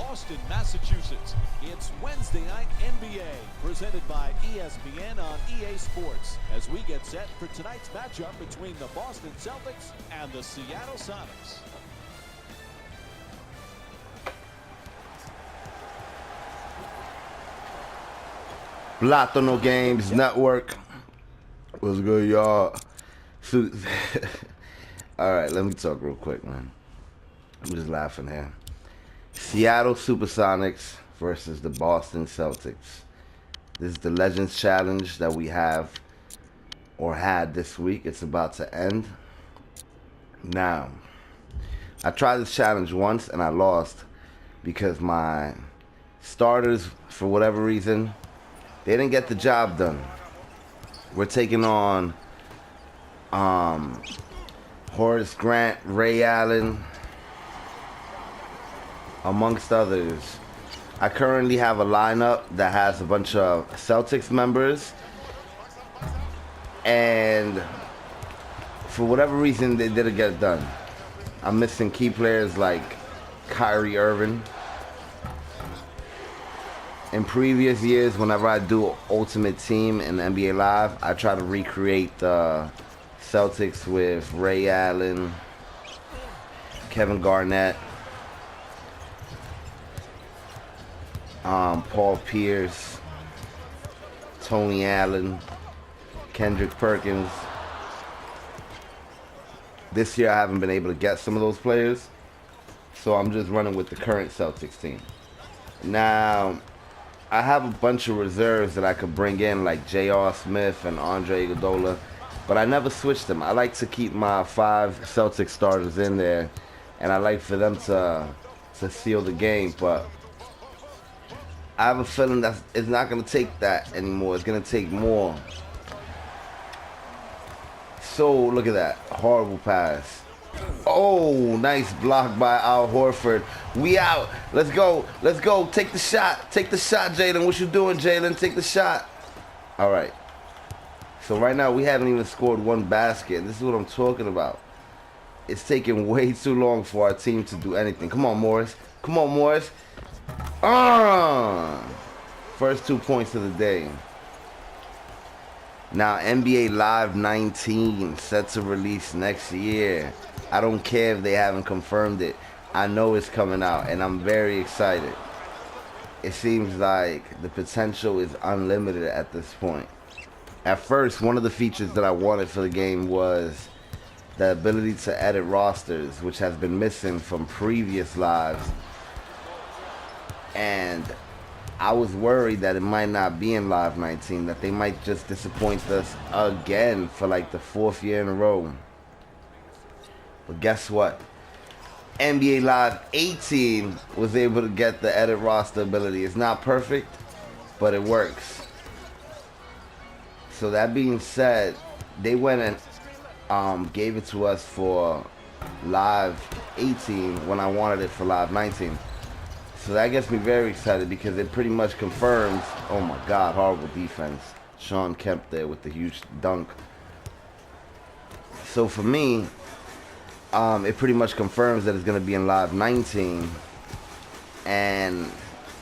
Boston, Massachusetts. It's Wednesday Night NBA, presented by ESPN on EA Sports, as we get set for tonight's matchup between the Boston Celtics and the Seattle Sonics. Platono Games Network. What's good, y'all? Alright, let me talk real quick, man. I'm just laughing here. Seattle Supersonics versus the Boston Celtics. This is the Legends Challenge that we have or had this week. It's about to end. Now, I tried this challenge once and I lost because my starters, for whatever reason, they didn't get the job done. We're taking on Horace Grant, Ray Allen, amongst others. I currently have a lineup that has a bunch of Celtics members, and for whatever reason they didn't get it done. I'm missing key players like Kyrie Irving. In previous years, whenever I do Ultimate Team in NBA Live, I try to recreate the Celtics with Ray Allen, Kevin Garnett, Paul Pierce, Tony Allen, Kendrick Perkins. This year I haven't been able to get some of those players, so I'm just running with the current Celtics team. Now, I have a bunch of reserves that I could bring in, like J.R. Smith and Andre Iguodala, but I never switch them. I like to keep my 5 Celtic starters in there, and I like for them to seal the game, but I have a feeling that it's not going to take that anymore. It's going to take more. So, look at that. Horrible pass. Oh, nice block by Al Horford. We out. Let's go. Let's go. Take the shot. Take the shot, Jalen. What you doing, Jalen? Take the shot. All right. So right now we haven't even scored one basket. This is what I'm talking about. It's taking way too long for our team to do anything. Come on, Morris. Come on, Morris. First 2 points of the day. Now, NBA Live 19 set to release next year. I don't care if they haven't confirmed it. I know it's coming out, and I'm very excited. It seems like the potential is unlimited at this point. At first, one of the features that I wanted for the game was the ability to edit rosters, which has been missing from previous lives. And I was worried that it might not be in Live 19, that they might just disappoint us again for like the 4th year in a row. But guess what? NBA Live 18 was able to get the edit roster ability. It's not perfect, but it works. So that being said, they went and gave it to us for Live 18 when I wanted it for Live 19. So that gets me very excited because it pretty much confirms, oh my God, horrible defense. Sean Kemp there with the huge dunk. So for me, it pretty much confirms that it's going to be in Live 19, and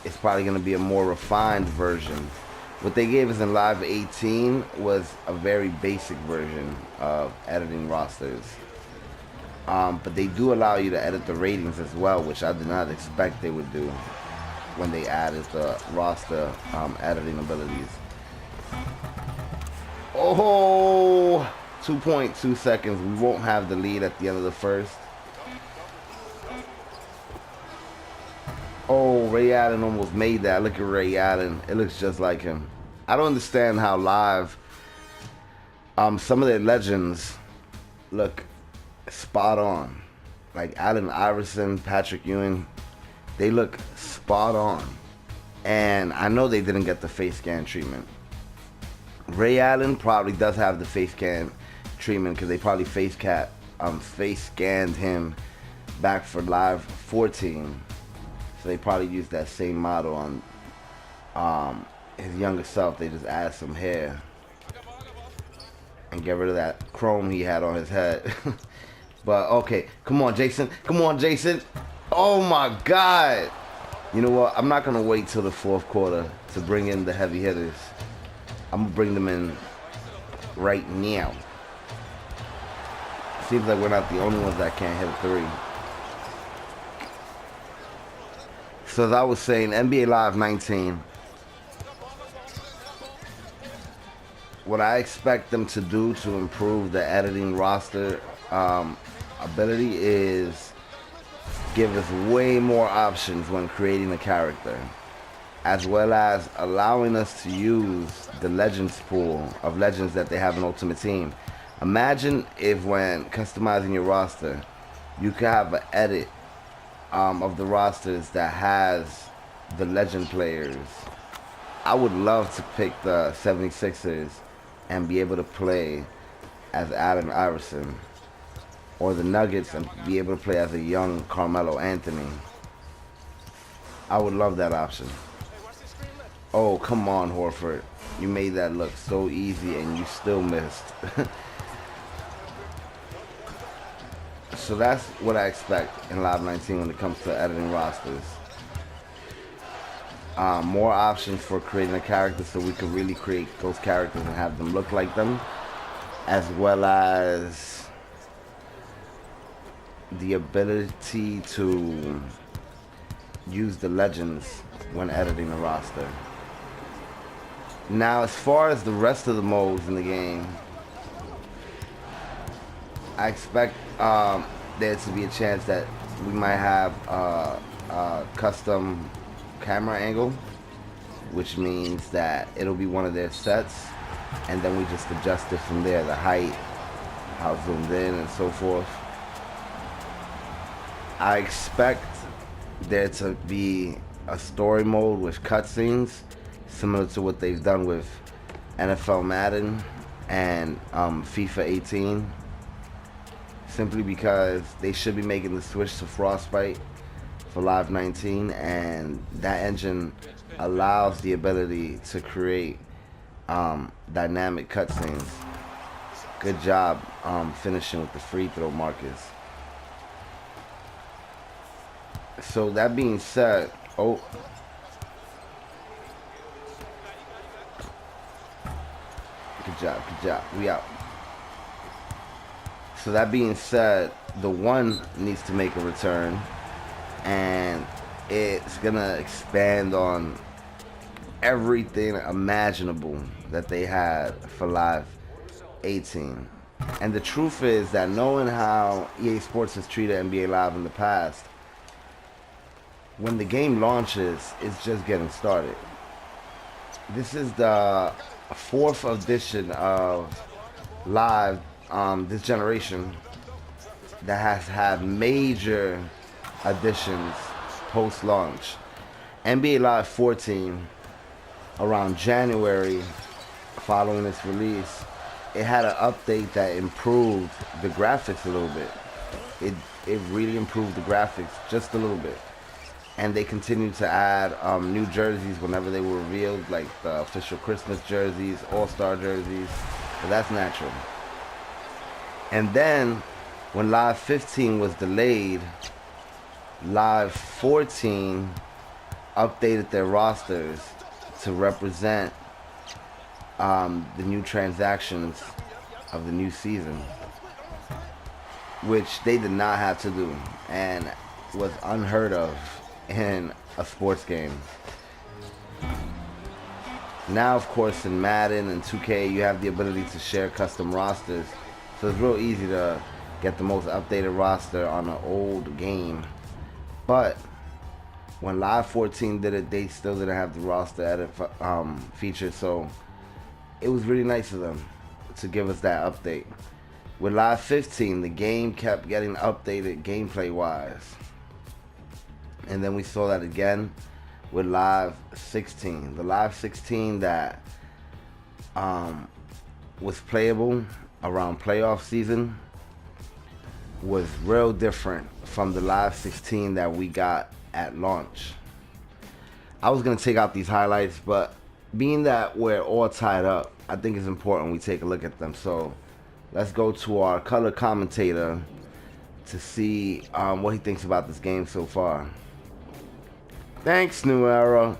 it's probably going to be a more refined version. What they gave us in Live 18 was a very basic version of editing rosters. But they do allow you to edit the ratings as well, which I did not expect they would do when they added the roster editing abilities. Oh, 2.2 seconds. We won't have the lead at the end of the first. Oh, Ray Allen almost made that. Look at Ray Allen. It looks just like him. I don't understand how Live, some of their legends look spot on. Like Allen Iverson, Patrick Ewing, they look spot on. And I know they didn't get the face scan treatment. Ray Allen probably does have the face scan treatment because they probably face scanned him back for Live 14. So they probably used that same model on his younger self. They just add some hair and get rid of that chrome he had on his head. But okay, come on, Jason. Come on, Jason. Oh my God. You know what? I'm not going to wait till the fourth quarter to bring in the heavy hitters. I'm going to bring them in right now. Seems like we're not the only ones that can't hit a three. So as I was saying, NBA Live 19, what I expect them to do to improve the editing roster ability is give us way more options when creating a character, as well as allowing us to use the legends pool of legends that they have in Ultimate Team. Imagine if when customizing your roster, you could have an edit of the rosters that has the legend players. I would love to pick the 76ers and be able to play as Allen Iverson, or the Nuggets and be able to play as a young Carmelo Anthony. I would love that option. Oh, come on, Horford. You made that look so easy and you still missed. So that's what I expect in Live 19 when it comes to editing rosters. More options for creating a character so we can really create those characters and have them look like them, as well as the ability to use the legends when editing a roster. Now, as far as the rest of the modes in the game, I expect there to be a chance that we might have a custom camera angle, which means that it'll be one of their sets, and then we just adjust it from there, the height, how zoomed in, and so forth. I expect there to be a story mode with cutscenes, similar to what they've done with NFL Madden and FIFA 18. Simply because they should be making the switch to Frostbite for Live 19, and that engine allows the ability to create dynamic cutscenes. Good job finishing with the free throw markers. So that being said, good job, we out. So that being said, the one needs to make a return, and it's gonna expand on everything imaginable that they had for Live 18. And the truth is that knowing how EA Sports has treated NBA Live in the past, when the game launches, it's just getting started. This is the 4th edition of Live this generation that has had major additions post-launch. NBA Live 14, around January following its release, it had an update that improved the graphics a little bit. It really improved the graphics just a little bit. And they continued to add new jerseys whenever they were revealed, like the official Christmas jerseys, All-Star jerseys, but that's natural. And then, when Live 15 was delayed, Live 14 updated their rosters to represent the new transactions of the new season, which they did not have to do, and was unheard of in a sports game. Now, of course, in Madden and 2K, you have the ability to share custom rosters. So it's real easy to get the most updated roster on an old game. But when Live 14 did it, they still didn't have the roster edit feature. So it was really nice of them to give us that update. With Live 15, the game kept getting updated gameplay-wise. And then we saw that again with Live 16. The Live 16 that was playable around playoff season was real different from the Live 16 that we got at launch. I was going to take out these highlights, but being that we're all tied up, I think it's important we take a look at them. So let's go to our color commentator to see what he thinks about this game so far. Thanks, New Era.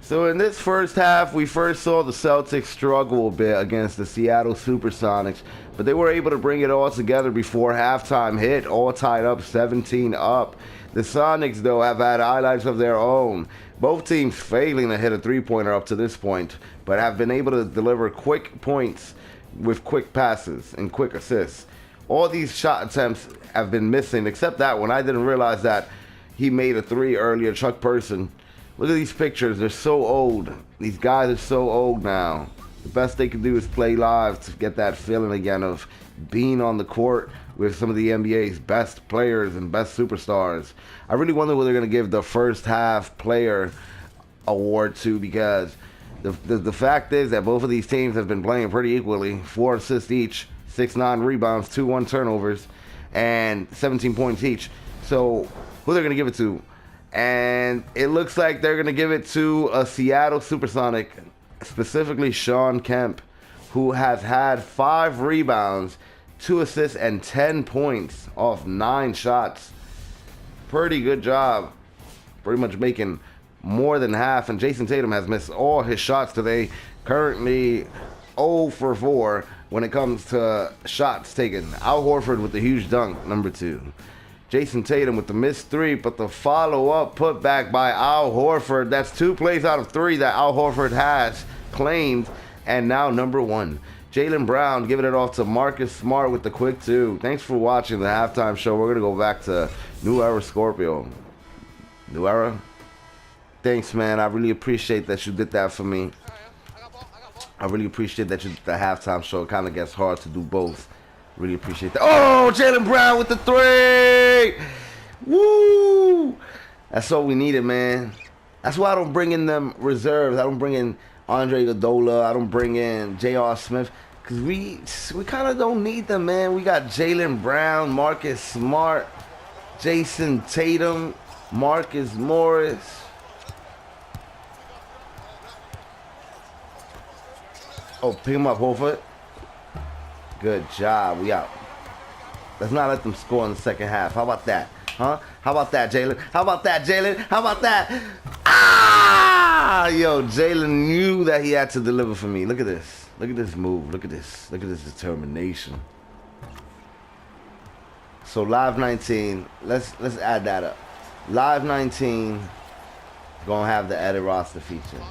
So in this first half, we first saw the Celtics struggle a bit against the Seattle Supersonics, but they were able to bring it all together before halftime hit, all tied up 17 up. The Sonics, though, have had highlights of their own. Both teams failing to hit a three-pointer up to this point, but have been able to deliver quick points with quick passes and quick assists. All these shot attempts have been missing, except that one. I didn't realize that he made a three earlier, Chuck Person. Look at these pictures. They're so old. These guys are so old now. The best they can do is play live to get that feeling again of being on the court with some of the NBA's best players and best superstars. I really wonder what they're going to give the first half player award to, because the fact is that both of these teams have been playing pretty equally. 4 assists each, 6-9 rebounds, 2-1 turnovers, and 17 points each. So who they're going to give it to? And it looks like they're going to give it to a Seattle Supersonic, specifically Sean Kemp, who has had 5 rebounds, 2 assists, and 10 points off 9 shots. Pretty good job. Pretty much making more than half. And Jason Tatum has missed all his shots today. Currently 0 for 4 when it comes to shots taken. Al Horford with the huge dunk, number 2. Jason Tatum with the missed 3, but the follow-up put back by Al Horford. That's 2 plays out of 3 that Al Horford has claimed, and now number 1. Jaylen Brown giving it off to Marcus Smart with the quick 2. Thanks for watching the halftime show. We're going to go back to New Era Scorpio. New Era? Thanks, man. I really appreciate that you did that for me. I really appreciate that you did the halftime show. It kind of gets hard to do both. Really appreciate that. Oh, Jaylen Brown with the 3! Woo! That's all we needed, man. That's why I don't bring in them reserves. I don't bring in Andre Iguodala. I don't bring in J.R. Smith. Because we kind of don't need them, man. We got Jaylen Brown, Marcus Smart, Jason Tatum, Marcus Morris. Oh, pick him up, Horford. Good job. We out. Let's not let them score in the second half. How about that? Huh? How about that, Jaylen? How about that, Jaylen? How about that? Ah! Yo, Jaylen knew that he had to deliver for me. Look at this. Look at this move. Look at this. Look at this determination. So Live 19, let's add that up. Live 19 gonna have the edit roster feature.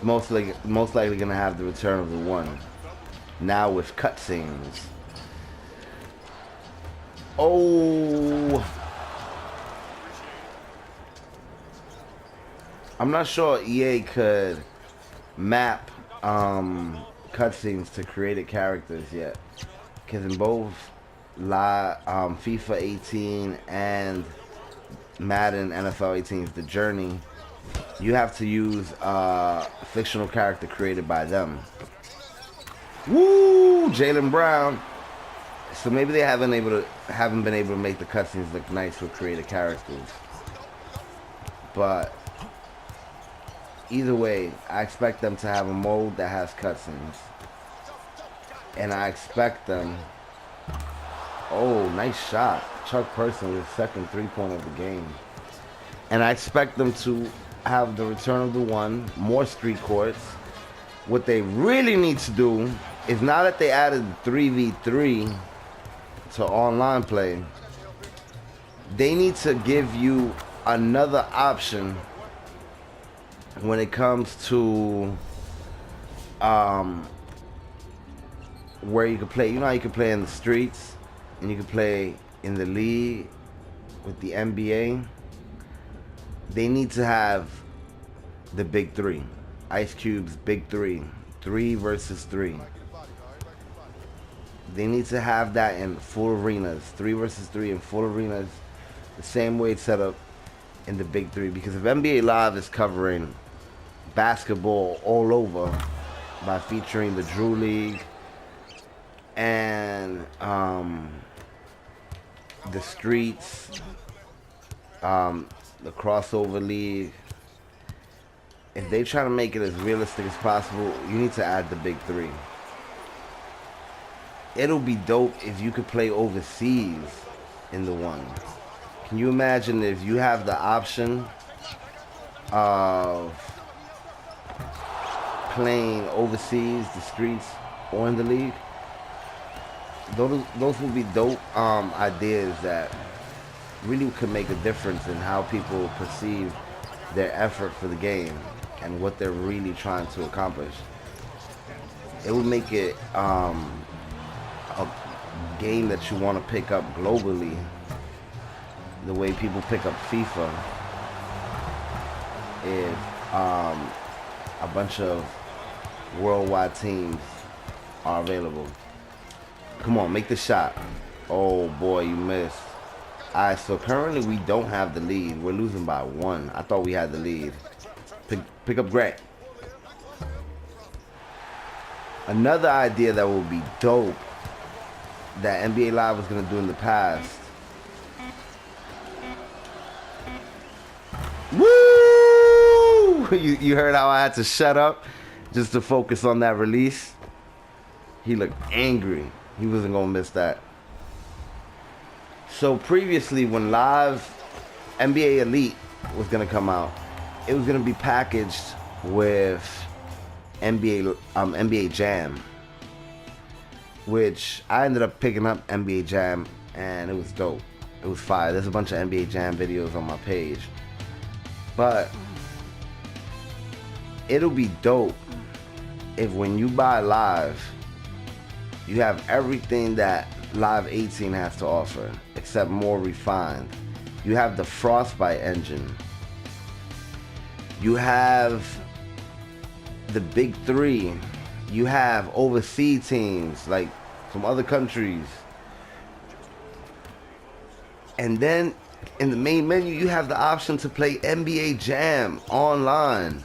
Most likely gonna have the return of the 1. Now with cutscenes. Oh, I'm not sure EA could map cutscenes to created characters yet, because in both FIFA 18 and Madden NFL 18's The Journey, you have to use a fictional character created by them. Woo! Jaylen Brown. So maybe they haven't been able to make the cutscenes look nice with created characters. But either way, I expect them to have a mode that has cutscenes. And I expect them... Oh, nice shot. Chuck Person with his second 3-pointer of the game. And I expect them to have the return of the 1, more street courts. What they really need to do is, now that they added 3v3 to online play, they need to give you another option when it comes to where you can play. You know how you can play in the streets and you can play in the league with the NBA? They need to have the big 3. Ice Cube's big 3. 3 versus 3. They need to have that in full arenas. 3 versus 3 in full arenas. The same way it's set up in the big 3. Because if NBA Live is covering basketball all over by featuring the Drew League and the streets, the crossover league, if they try to make it as realistic as possible, you need to add the big 3. It'll be dope if you could play overseas in the 1. Can you imagine if you have the option of playing overseas, the streets, or in the league. Those would be dope ideas that really could make a difference in how people perceive their effort for the game and what they're really trying to accomplish. It would make it a game that you want to pick up globally, the way people pick up FIFA. If a bunch of worldwide teams are available. Come on, make the shot. Oh boy, you missed. Alright, so currently we don't have the lead. We're losing by 1. I thought we had the lead. Pick up Grant. Another idea that would be dope that NBA Live was going to do in the past. Woo! You heard how I had to shut up just to focus on that release? He looked angry. He wasn't going to miss that. So previously, when Live NBA Elite was going to come out, it was going to be packaged with NBA Jam, which I ended up picking up NBA Jam, and it was dope. It was fire. There's a bunch of NBA Jam videos on my page. But it'll be dope if when you buy Live, you have everything that Live 18 has to offer, except more refined. You have the Frostbite engine. You have the big 3. You have overseas teams, like from other countries. And then in the main menu, you have the option to play NBA Jam online,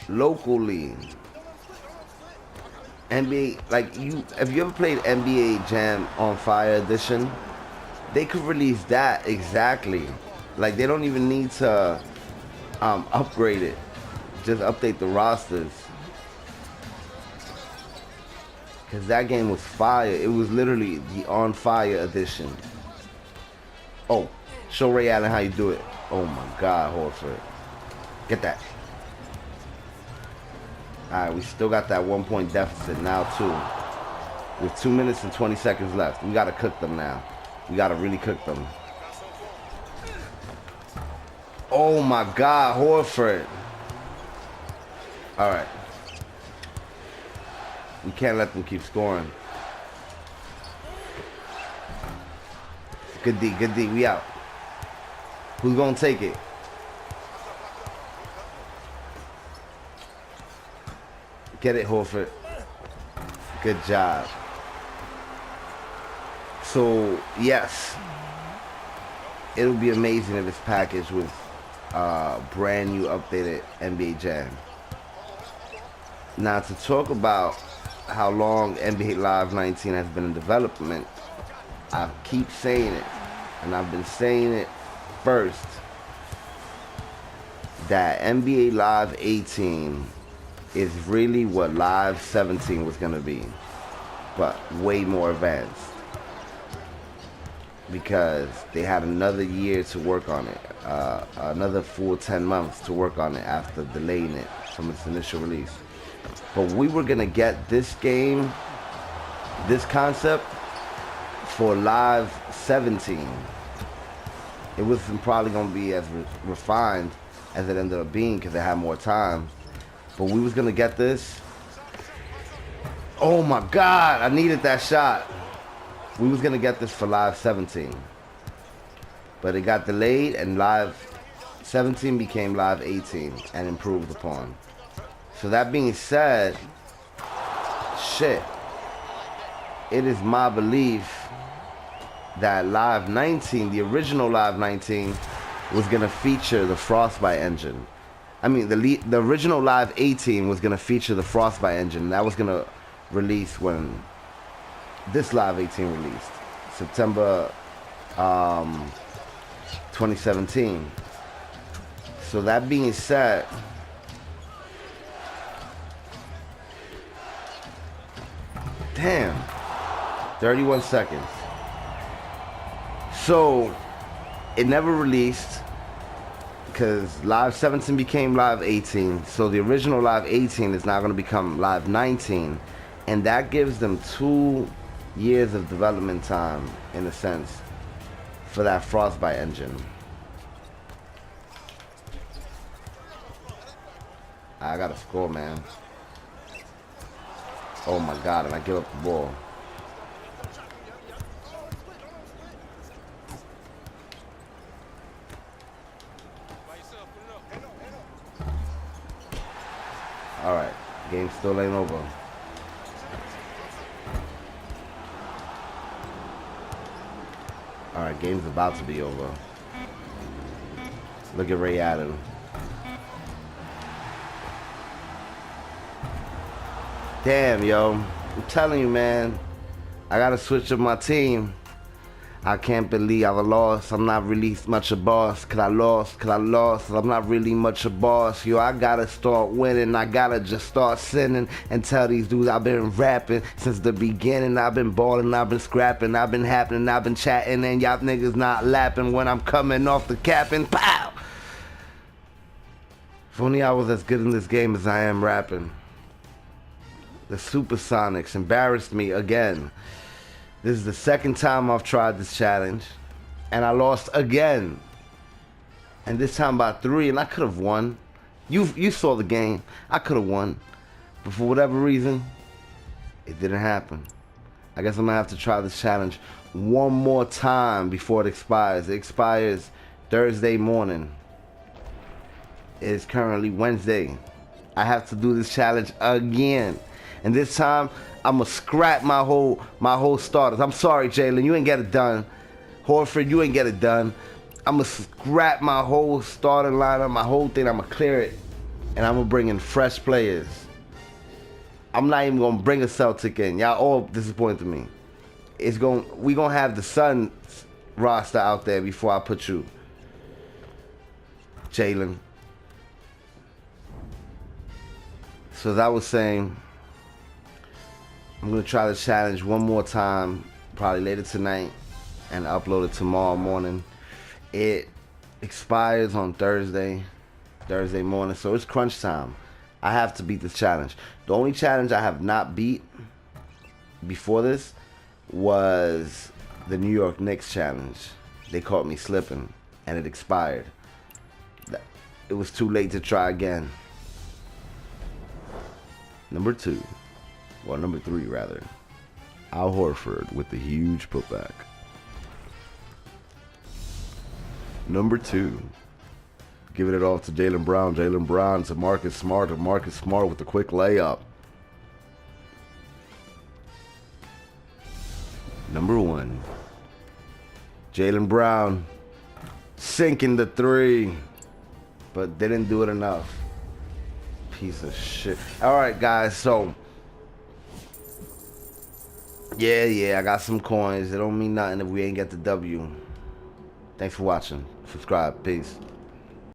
locally. NBA, like if you ever played NBA Jam on Fire Edition, they could release that exactly. Like they don't even need to upgrade it. Just update the rosters. Cause that game was fire. It was literally the On Fire edition. Oh, show Ray Allen how you do it. Oh my God, Horford. Get that. Alright, we still got that 1-point deficit now too. With 2 minutes and 20 seconds left. We gotta cook them now. We gotta really cook them. Oh my God, Horford. Alright. We can't let them keep scoring. Good D, we out. Who's gonna take it? Get it, Horford. Good job. So, yes. It'll be amazing if it's packaged with brand new updated NBA Jam. Now, to talk about how long NBA Live 19 has been in development, I keep saying it, and I've been saying it first, that NBA Live 18 is really what Live 17 was going to be, but way more advanced. Because they had another year to work on it, another full 10 months to work on it after delaying it from its initial release. But we were going to get this game, this concept, for Live 17. It wasn't probably going to be as refined as it ended up being because it had more time. But we was going to get this. Oh my God, I needed that shot. We was going to get this for Live 17. But it got delayed and Live 17 became Live 18 and improved upon. So that being said, shit, it is my belief that Live 19, the original Live 19, was going to feature the Frostbite engine. I mean, the original Live 18 was going to feature the Frostbite engine. That was going to release when this Live 18 released, September 2017. So that being said, damn, 31 seconds. So it never released because Live 17 became Live 18. So the original Live 18 is now going to become Live 19. And that gives them 2 years of development time, in a sense, for that Frostbite engine. I got to score, man. Oh my God, and I give up the ball. All right, game still ain't over. All right, game's about to be over. Look at Ray Allen. Damn, yo. I'm telling you, man. I gotta switch up my team. I can't believe I lost. I'm not really much a boss. Cause I lost. I'm not really much a boss. Yo, I gotta start winning. I gotta just start sinning and tell these dudes I've been rapping since the beginning. I've been balling, I've been scrapping, I've been happening, I've been chatting, and y'all niggas not lapping when I'm coming off the cap and pow! If only I was as good in this game as I am rapping. The Supersonics embarrassed me again. This is the second time I've tried this challenge, and I lost again. And this time by 3, and I could have won. You saw the game. I could have won. But for whatever reason, it didn't happen. I guess I'm gonna have to try this challenge one more time before it expires. It expires Thursday morning. It is currently Wednesday. I have to do this challenge again. And this time, I'm gonna scrap my whole starters. I'm sorry, Jalen, you ain't get it done. Horford, you ain't get it done. I'm gonna scrap my whole starting lineup, my whole thing. I'm gonna clear it, and I'm gonna bring in fresh players. I'm not even gonna bring a Celtic in. Y'all all disappointed me. We gonna have the Suns roster out there before I put you, Jalen. So as I was saying, I'm going to try the challenge one more time, probably later tonight, and upload it tomorrow morning. It expires on Thursday morning, so it's crunch time. I have to beat this challenge. The only challenge I have not beat before this was the New York Knicks challenge. They caught me slipping, and it expired. It was too late to try again. Number 3 rather. Al Horford with the huge putback. Number 2. Giving it off to Jaylen Brown. Jaylen Brown to Marcus Smart. Marcus Smart with the quick layup. Number 1. Jaylen Brown sinking the 3, but didn't do it enough. Piece of shit. Alright, guys, so yeah, I got some coins. It don't mean nothing if we ain't get the W. Thanks for watching. Subscribe. Peace.